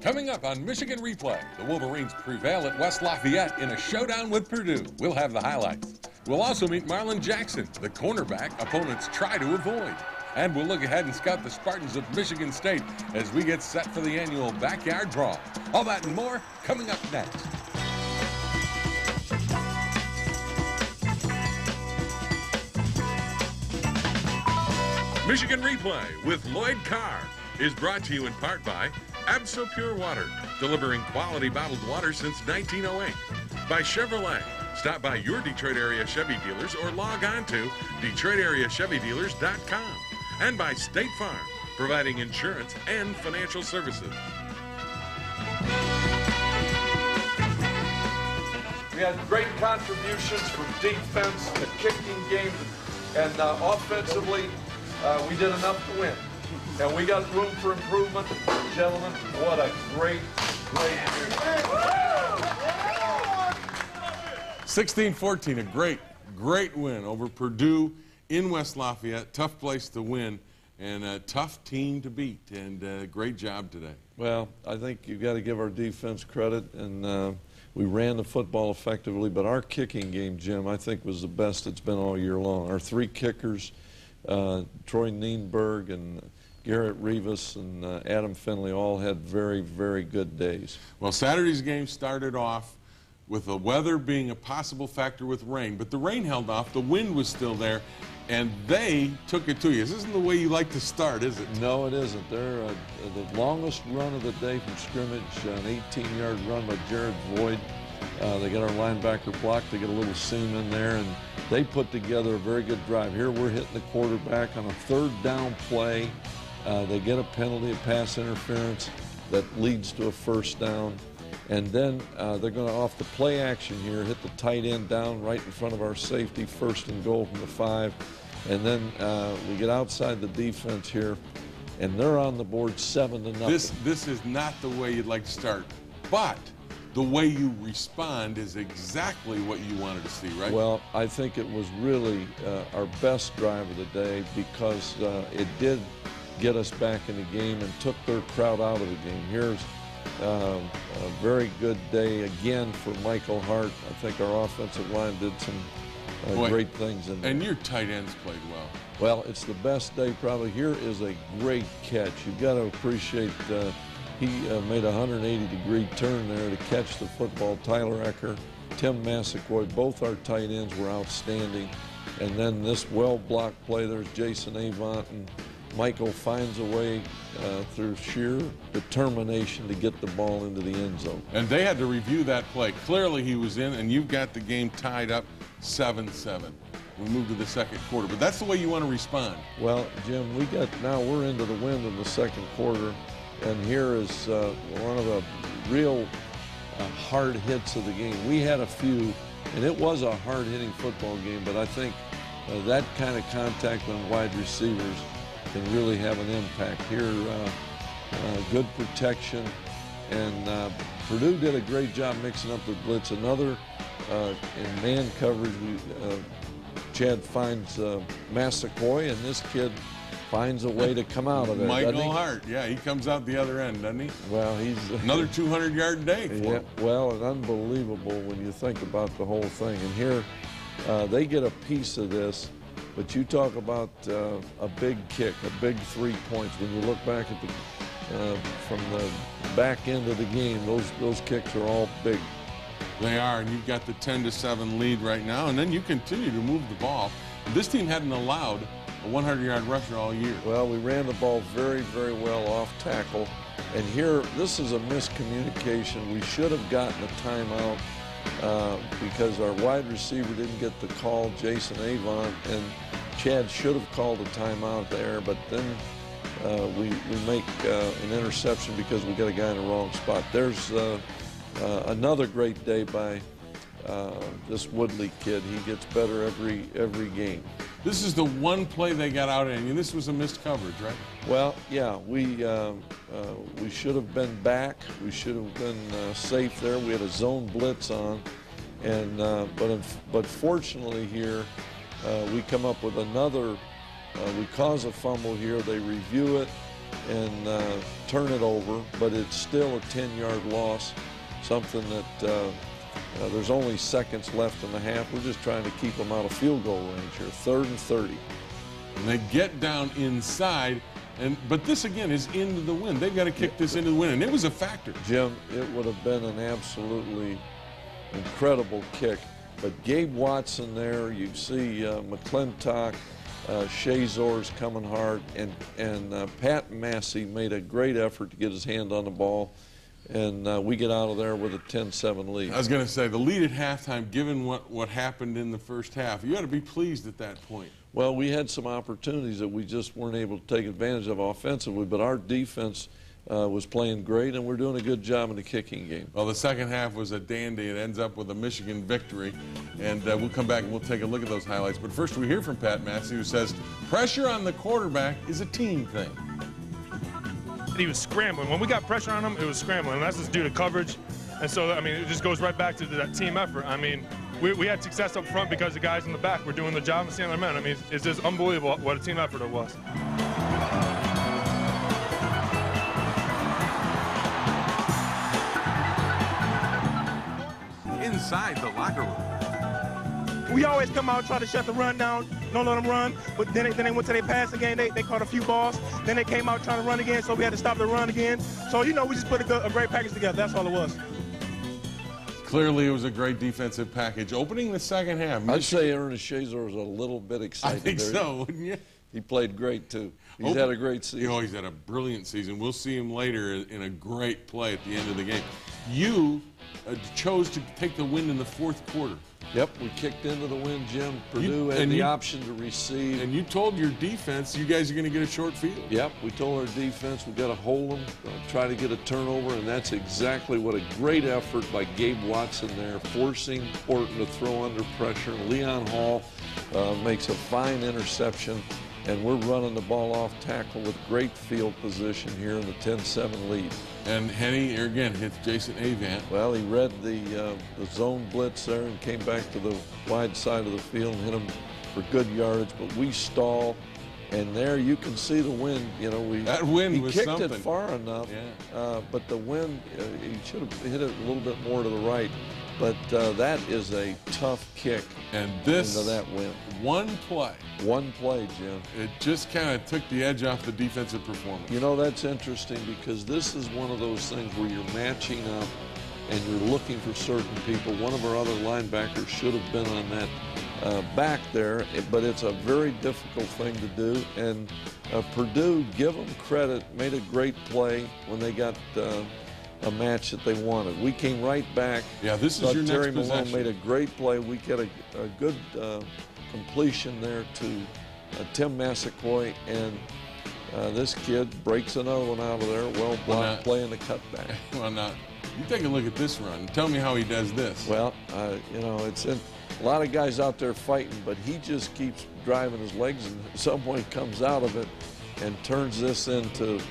Coming up on Michigan Replay, the Wolverines prevail at West Lafayette in a showdown with Purdue. We'll have the highlights. We'll also meet Marlon Jackson, the cornerback opponents try to avoid. And we'll look ahead and scout the Spartans of Michigan State as we get set for the annual Backyard Brawl. All that and more coming up next. Michigan Replay with Lloyd Carr is brought to you in part by Abso Pure Water, delivering quality bottled water since 1908. By Chevrolet. Stop by your Detroit area Chevy dealers or log on to DetroitAreaChevyDealers.com. And by State Farm, providing insurance and financial services. We had great contributions from defense to kicking game, and offensively, we did enough to win. And we got room for improvement. Gentlemen, what a great year. 16-14, a great win over Purdue in West Lafayette. Tough place to win and a tough team to beat, and great job today. Well, I think you've got to give our defense credit, and we ran the football effectively, but our kicking game, Jim, I think was the best it's been all year long. Our three kickers, Troy Nienberg and Garrett Rivas and Adam Finley, all had very, very good days. Well, Saturday's game started off with the weather being a possible factor with rain, but the rain held off, the wind was still there, and they took it to you. This isn't the way you like to start, is it? No, it isn't. They're the longest run of the day from scrimmage, an 18-yard run by Jared Voigt. They got our linebacker blocked, they get a little seam in there, and they put together a very good drive. Here we're hitting the quarterback on a third down play. They get a penalty, a pass interference that leads to a first down. And then they're going to, off the play action here, hit the tight end down right in front of our safety, 1st and goal from the 5. And then we get outside the defense here, and they're on the board 7-0. This is not the way you'd like to start, but the way you respond is exactly what you wanted to see, right? Well, I think it was really our best drive of the day because it did get us back in the game and took their crowd out of the game. Here's a very good day again for Michael Hart. I think our offensive line did some great things in there. And your tight ends played well. Well, it's the best day probably. Here is a great catch. You've got to appreciate he made a 180-degree turn there to catch the football. Tyler Ecker, Tim Massaquoi, both our tight ends were outstanding. And then this well-blocked play, there's Jason Avant, and Michael finds a way through sheer determination to get the ball into the end zone. And they had to review that play. Clearly he was in, and you've got the game tied up 7-7. We move to the second quarter, but that's the way you want to respond. Well, Jim, now we're into the wind in the second quarter, and here is one of the real hard hits of the game. We had a few, and it was a hard-hitting football game, but I think that kind of contact on wide receivers can really have an impact. Here, good protection, and Purdue did a great job mixing up the blitz. Another in man coverage, Chad finds Massaquoi, and this kid finds a way to come out of it. Michael Hart, yeah, he comes out the other end, doesn't he? Well, he's another 200-yard day for him. Well, and unbelievable when you think about the whole thing. And here, they get a piece of this. But you talk about a big kick, a big 3 points. When you look back at the from the back end of the game, those kicks are all big. They are, and you've got the 10-7 lead right now, and then you continue to move the ball. This team hadn't allowed a 100-yard rusher all year. Well, we ran the ball very, very well off tackle, and here, this is a miscommunication. We should have gotten a timeout because our wide receiver didn't get the call, Jason Avant, and Chad should have called a timeout there, but then we make an interception because we got a guy in the wrong spot. There's another great day by this Woodley kid. He gets better every game. This is the one play they got out in, and this was a missed coverage, right? Well, yeah, we should have been back. We should have been safe there. We had a zone blitz on, and but fortunately here, we come up with another. We cause a fumble here. They review it, and turn it over, but it's still a 10-yard loss, something that there's only seconds left in the half. We're just trying to keep them out of field goal range here, 3rd and 30. And they get down inside, but this again is into the wind. They've got to kick this into the wind, and it was a factor. Jim, it would have been an absolutely incredible kick, but Gabe Watson there, you see McClintock, Shazor's coming hard, and Pat Massey made a great effort to get his hand on the ball, and we get out of there with a 10-7 lead. I was going to say, the lead at halftime, given what happened in the first half, you got to be pleased at that point. Well, we had some opportunities that we just weren't able to take advantage of offensively, but our defense was playing great, and we're doing a good job in the kicking game. Well, the second half was a dandy. It ends up with a Michigan victory, and we'll come back and we'll take a look at those highlights. But first, we hear from Pat Massey, who says pressure on the quarterback is a team thing. He was scrambling. When we got pressure on him, it was scrambling, and that's just due to coverage. And so, I mean, it just goes right back to that team effort. I mean, we had success up front because the guys in the back were doing the job and standing their men. I mean, it's just unbelievable what a team effort it was. Inside the locker room. We always come out and try to shut the run down, don't let them run, but then they went to their passing game, they caught a few balls, then they came out trying to run again, so we had to stop the run again. So, you know, we just put a great package together. That's all it was. Clearly, it was a great defensive package. Opening the second half. I'd say Ernest Shazor was a little bit excited. I think there. so, wouldn't you? He played great, too. He's had a great season. Oh, he's had a brilliant season. We'll see him later in a great play at the end of the game. You chose to take the win in the fourth quarter. Yep, we kicked into the wind, Jim. Purdue had the option to receive. And you told your defense, you guys are going to get a short field. Yep, we told our defense we got to hold them, try to get a turnover, and that's exactly what a great effort by Gabe Watson there, forcing Orton to throw under pressure. Leon Hall makes a fine interception, and we're running the ball off tackle with great field position here in the 10-7 lead. And Henny, again, hits Jason Avant. Well, he read the zone blitz there and came back to the wide side of the field and hit him for good yardage, but we stall, and there you can see the wind. You know, that wind was something. He kicked it far enough, but the wind, he should have hit it a little bit more to the right. But that is a tough kick into that wind. One play, Jim. It just kind of took the edge off the defensive performance. You know, that's interesting because this is one of those things where you're matching up and you're looking for certain people. One of our other linebackers should have been on that back there, but it's a very difficult thing to do. And Purdue, give them credit, made a great play when they got a match that they wanted. We came right back. Yeah, this is your next Terry possession. Malone made a great play. We get a good completion there to Tim Massaquoi, and this kid breaks another one out of there. Well blocked play in the cutback. Well, now, you take a look at this run. Tell me how he does this. Well, you know, it's a lot of guys out there fighting, but he just keeps driving his legs, and at some point comes out of it and turns this into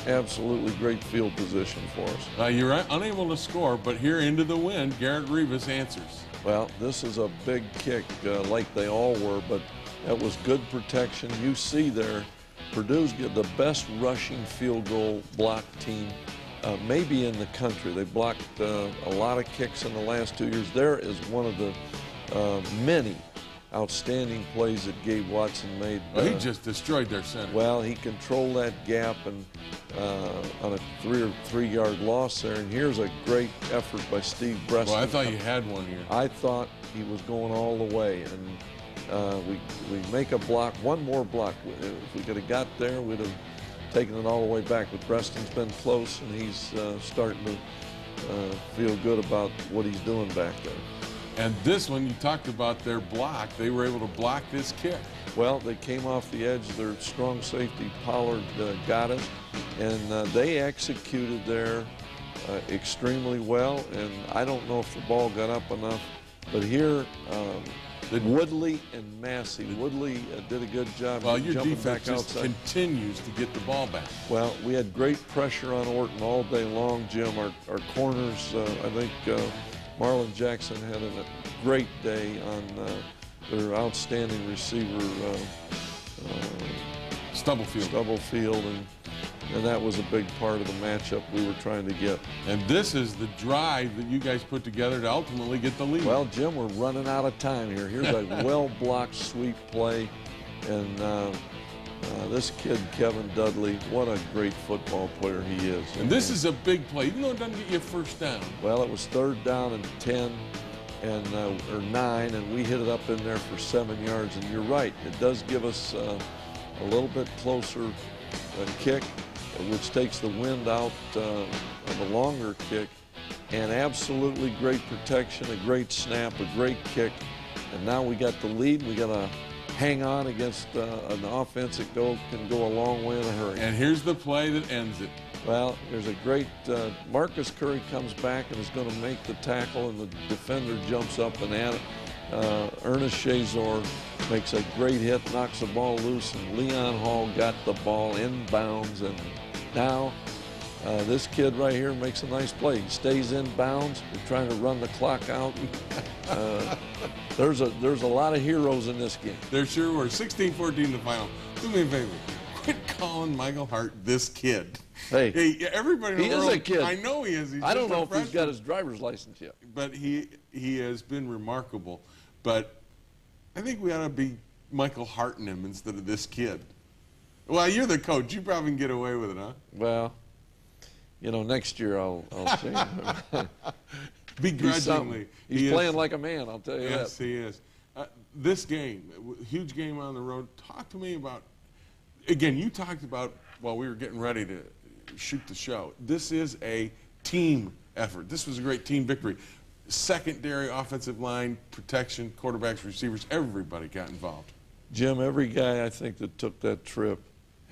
absolutely great field position for us. You're unable to score, but here into the wind, Garrett Rivas answers. Well, this is a big kick, like they all were, but that was good protection. You see there, Purdue's got the best rushing field goal block team maybe in the country. They blocked a lot of kicks in the last 2 years. There is one of the many outstanding plays that Gabe Watson made. Well, he just destroyed their center. Well, he controlled that gap and on a 3 or 3 yard loss there. And here's a great effort by Steve Bresson. Well, I thought you had one here. I thought he was going all the way, and we make a block, one more block. If we could have got there, we'd have taken it all the way back. But Preston's been close, and he's starting to feel good about what he's doing back there. And this one, you talked about their block. They were able to block this kick. Well, they came off the edge. Their strong safety, Pollard, got it. And they executed there extremely well. And I don't know if the ball got up enough. But here, Woodley and Massey. Woodley did a good job. Well, your jumping defense back just outside. continues to get the ball back. Well, we had great pressure on Orton all day long, Jim. Our corners, I think Marlon Jackson had a great day on their outstanding receiver, Stubblefield. And and that was a big part of the matchup we were trying to get. And this is the drive that you guys put together to ultimately get the lead. Well, Jim, we're running out of time here. Here's a well-blocked sweep play, and this kid, Kevin Dudley, what a great football player he is. And this is a big play, even though it doesn't get you a first down. Well, it was 3rd down and 10, and or 9, and we hit it up in there for 7 yards. And you're right, it does give us a little bit closer kick, which takes the wind out of a longer kick, and absolutely great protection, a great snap, a great kick, and now we got the lead. We got to hang on against an offense that can go a long way in a hurry. And here's the play that ends it. Well, there's a great Marcus Curry comes back and is going to make the tackle, and the defender jumps up, and Ernest Shazor makes a great hit, knocks the ball loose, and Leon Hall got the ball in bounds. And now this kid right here makes a nice play. He stays in bounds. We're trying to run the clock out. There's a lot of heroes in this game. There sure were. 16-14 the final. Do me a favor. Quit calling Michael Hart this kid. Hey, everybody in the world, is a kid. I know he is. He's I don't just a know if he's freshman. got his driver's license yet. But he has been remarkable. But I think we ought to be Michael Harting him instead of this kid. Well, you're the coach. You probably can get away with it, huh? Well, you know, next year I'll change him. Begrudgingly. He's playing like a man, I'll tell you that. Yes, he is. This game, huge game on the road. Talk to me about, again, you talked about while we were getting ready to shoot the show. This is a team effort. This was a great team victory. Secondary, offensive line, protection, quarterbacks, receivers, everybody got involved. Jim, every guy I think that took that trip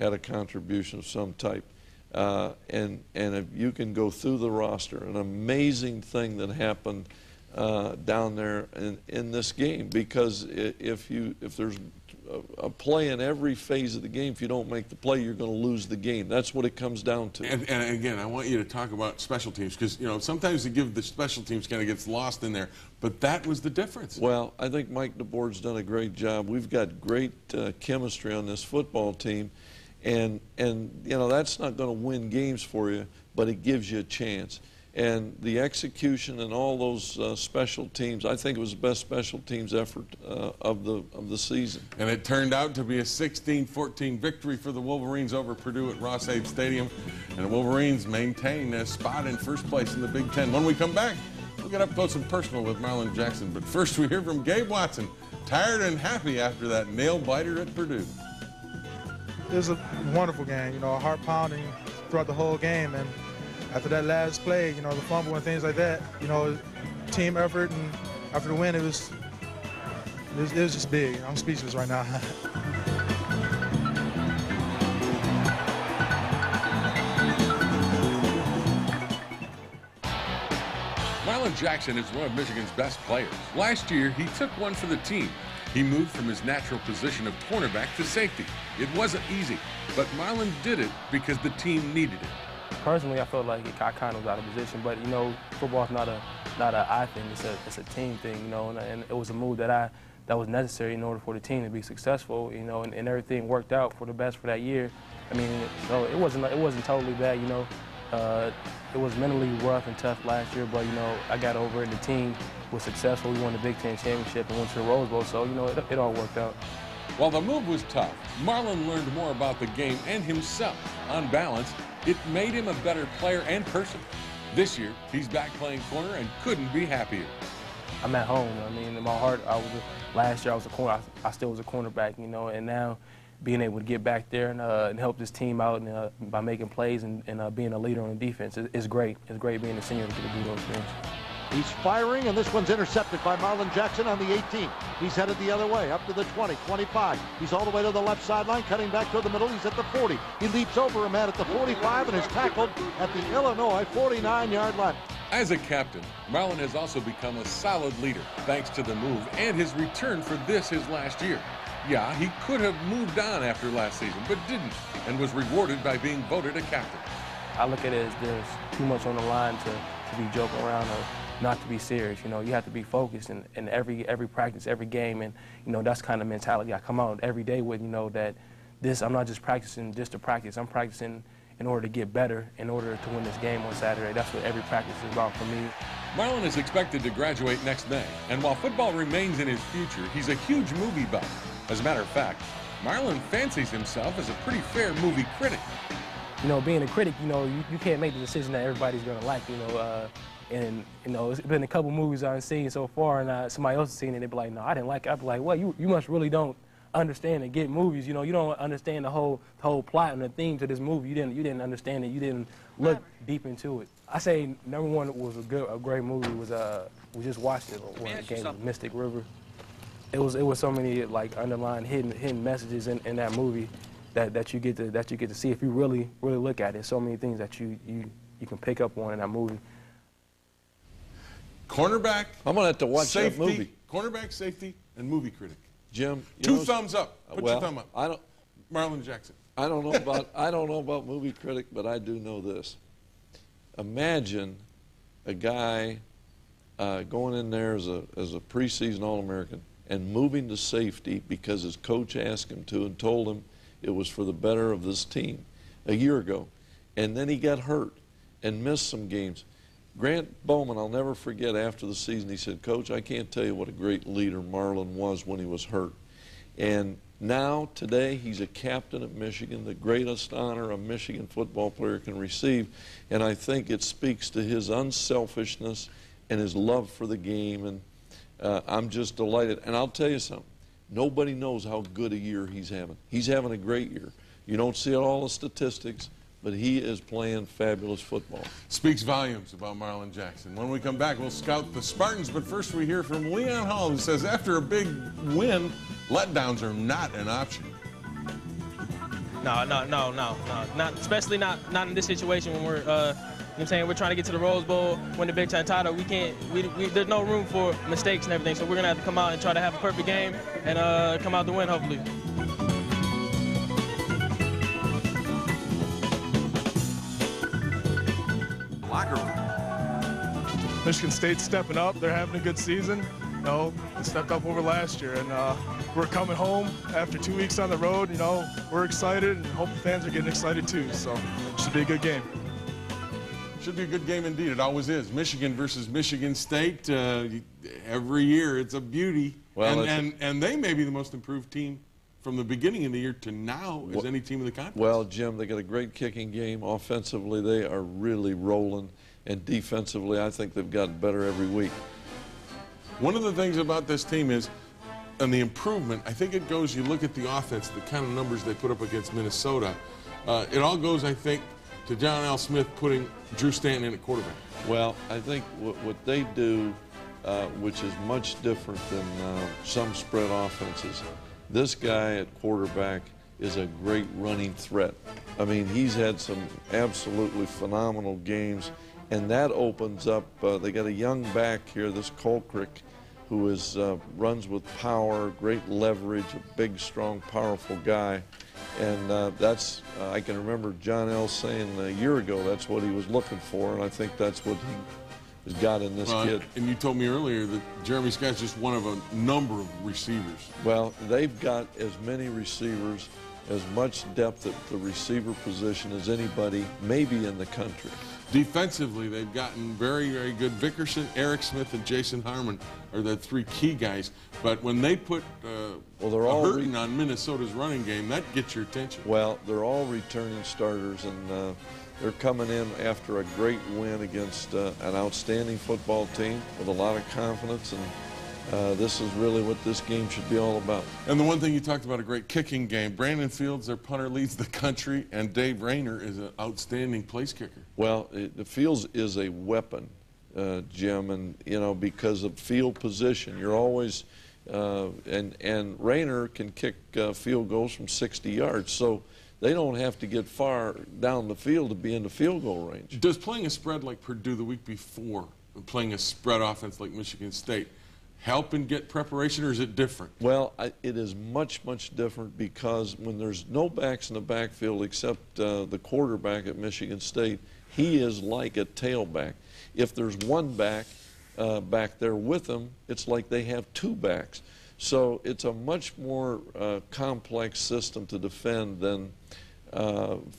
had a contribution of some type. And if you can go through the roster, an amazing thing that happened down there in this game, because if there's a play in every phase of the game, if you don't make the play, you're going to lose the game. That's what it comes down to. And again, I want you to talk about special teams, because you know sometimes the give the special teams kind of gets lost in there, but that was the difference. Well, I think Mike DeBoer's done a great job. We've got great chemistry on this football team. And you know, that's not going to win games for you, but it gives you a chance. And the execution and all those special teams, I think it was the best special teams effort of the season. And it turned out to be a 16-14 victory for the Wolverines over Purdue at Ross-Ade Stadium. And the Wolverines maintain their spot in first place in the Big Ten. When we come back, we'll get up close and personal with Marlon Jackson. But first we hear from Gabe Watson, tired and happy after that nail-biter at Purdue. It was a wonderful game, you know, heart pounding throughout the whole game. And after that last play, you know, the fumble and things like that, you know, team effort, and after the win, it was just big. I'm speechless right now. Marlon Jackson is one of Michigan's best players. Last year, he took one for the team. He moved from his natural position of cornerback to safety. It wasn't easy, but Marlon did it because the team needed it. Personally, I felt like I kind of was out of position, but you know, football's not an I thing. It's a team thing, you know, and it was a move that was necessary in order for the team to be successful, you know, and everything worked out for the best for that year. I mean, so it wasn't totally bad, you know. It was mentally rough and tough last year, but you know, I got over it. The team was successful. We won the Big Ten championship and went to the Rose Bowl, so you know, it all worked out. While the move was tough, Marlon learned more about the game and himself. On balance, it made him a better player and person. This year, he's back playing corner and couldn't be happier. I'm at home. I mean, in my heart, last year I was a corner. I still was a cornerback, you know, and now being able to get back there and help this team out and, by making plays and being a leader on defense is great. It's great being a senior to get to do those things. He's firing, and this one's intercepted by Marlon Jackson on the 18. He's headed the other way, up to the 20, 25. He's all the way to the left sideline, cutting back to the middle. He's at the 40. He leaps over a man at the 45 and is tackled at the Illinois 49-yard line. As a captain, Marlon has also become a solid leader thanks to the move and his return for his last year. Yeah, he could have moved on after last season, but didn't, and was rewarded by being voted a captain. I look at it as there's too much on the line to be joking around or not to be serious. You know, you have to be focused in every practice, every game, and you know, that's kind of mentality I come out every day with. You know, that I'm not just practicing just to practice. I'm practicing in order to get better, in order to win this game on Saturday. That's what every practice is about for me. Marlon is expected to graduate next May, and while football remains in his future, he's a huge movie buff. As a matter of fact, Marlon fancies himself as a pretty fair movie critic. You know, being a critic, you know, you can't make the decision that everybody's going to like, you know. And, you know, it's been a couple movies I've seen so far, and somebody else has seen it, and they be like, no, I didn't like it. I'd be like, well, you must really don't understand and get movies. You know, you don't understand the whole plot and the theme to this movie. You didn't understand it. You didn't look deep into it. I say number one was a great movie. We just watched it when it came to Mystic River. It was so many like underlying hidden messages in that movie that you get to see if you really look at it. So many things that you can pick up on in that movie. Cornerback. I'm gonna have to watch safety, that movie. Cornerback, safety, and movie critic. Jim, Two thumbs up. Put well, your thumb up. I don't. Marlon Jackson. I don't know about movie critic, but I do know this. Imagine a guy going in there as a preseason All-American and moving to safety because his coach asked him to and told him it was for the better of this team a year ago, and then he got hurt and missed some games. Grant Bowman, I'll never forget, after the season, he said, Coach, I can't tell you what a great leader Marlon was when he was hurt. And now, today, he's a captain at Michigan, the greatest honor a Michigan football player can receive. And I think it speaks to his unselfishness and his love for the game. And I'm just delighted. And I'll tell you something. Nobody knows how good a year he's having. He's having a great year. You don't see all the statistics, but he is playing fabulous football. Speaks volumes about Marlon Jackson. When we come back, we'll scout the Spartans, but first we hear from Leon Hall, who says after a big win, letdowns are not an option. No, not especially not in this situation when we're, you know what I'm saying, we're trying to get to the Rose Bowl, win the Big Ten title. We can't, there's no room for mistakes and everything, so we're gonna have to come out and try to have a perfect game and come out to win, hopefully. Michigan State's stepping up. They're having a good season. You know, they stepped up over last year, and we're coming home after 2 weeks on the road. You know, we're excited, and hope the fans are getting excited too. So it should be a good game. Should be a good game indeed. It always is. Michigan versus Michigan State. Every year, it's a beauty. Well, and they may be the most improved team from the beginning of the year to now as any team in the conference. Well, Jim, they got a great kicking game. Offensively, they are really rolling. And defensively, I think they've gotten better every week. One of the things about this team is, and the improvement, I think it goes, you look at the offense, the kind of numbers they put up against Minnesota, it all goes, I think, to John L. Smith putting Drew Stanton in at quarterback. Well, I think what they do, which is much different than some spread offenses, this guy at quarterback is a great running threat. I mean, he's had some absolutely phenomenal games. And that opens up, they got a young back here, this Colcrick, who runs with power, great leverage, a big, strong, powerful guy. And that's, I can remember John L. saying a year ago that's what he was looking for, and I think that's what he has got in this kid. And you told me earlier that Jeremy Scott's just one of a number of receivers. Well, they've got as many receivers, as much depth at the receiver position as anybody, maybe in the country. Defensively, they've gotten very, very good. Vickerson, Eric Smith, and Jason Harmon are the three key guys. But when they put they're all hurting on Minnesota's running game, that gets your attention. Well, they're all returning starters, and they're coming in after a great win against an outstanding football team with a lot of confidence. And this is really what this game should be all about. And the one thing you talked about, a great kicking game. Brandon Fields, their punter, leads the country, and Dave Rayner is an outstanding place kicker. Well, the Fields is a weapon, Jim, and you know, because of field position, you're always and Rayner can kick field goals from 60 yards, so they don't have to get far down the field to be in the field goal range. Does playing a spread like Purdue the week before, and playing a spread offense like Michigan State, help and get preparation, or is it different? Well, it is much, much different because when there's no backs in the backfield except the quarterback at Michigan State, he is like a tailback. If there's one back back there with them, it's like they have two backs. So it's a much more complex system to defend than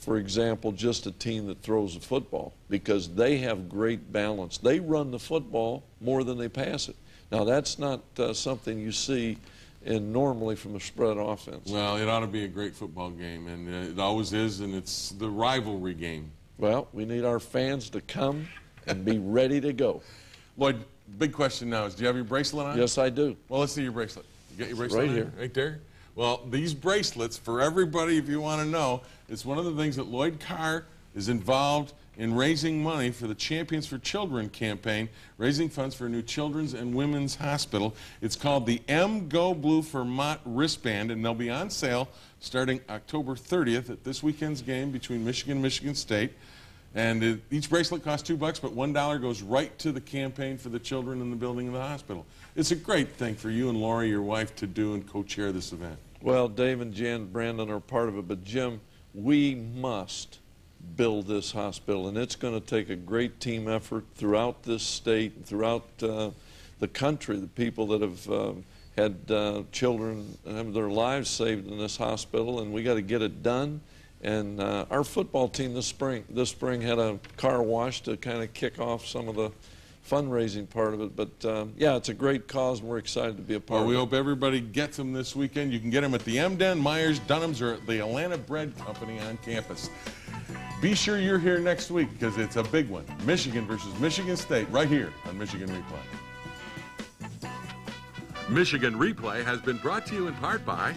for example, just a team that throws the football, because they have great balance. They run the football more than they pass it. Now, that's not something you see normally from a spread offense. Well, it ought to be a great football game, and it always is, and it's the rivalry game. Well, we need our fans to come and be ready to go. Lloyd, big question now is, do you have your bracelet on? Yes, I do. Well, let's see your bracelet. You got your bracelet right on? here. Right there? Well, these bracelets, for everybody, if you want to know, it's one of the things that Lloyd Carr is involved in raising money for the Champions for Children campaign, raising funds for a new children's and women's hospital. It's called the M Go Blue Vermont wristband, and they'll be on sale starting October 30th at this weekend's game between Michigan and Michigan State. And each bracelet costs $2, but $1 goes right to the campaign for the children in the building of the hospital. It's a great thing for you and Lori, your wife, to do and co-chair this event. Well, Dave and Jan and Brandon are part of it, but Jim, we must build this hospital, and it's going to take a great team effort throughout this state and throughout the country. The people that have had children have their lives saved in this hospital, and we got to get it done. And our football team this spring had a car wash to kind of kick off some of the fundraising part of it. But yeah, it's a great cause, and we're excited to be a part of it. We hope everybody gets them this weekend. You can get them at the M-Den, Myers, Dunham's, or at the Atlanta Bread Company on campus. Be sure you're here next week, because it's a big one. Michigan versus Michigan State, right here on Michigan Replay. Michigan Replay has been brought to you in part by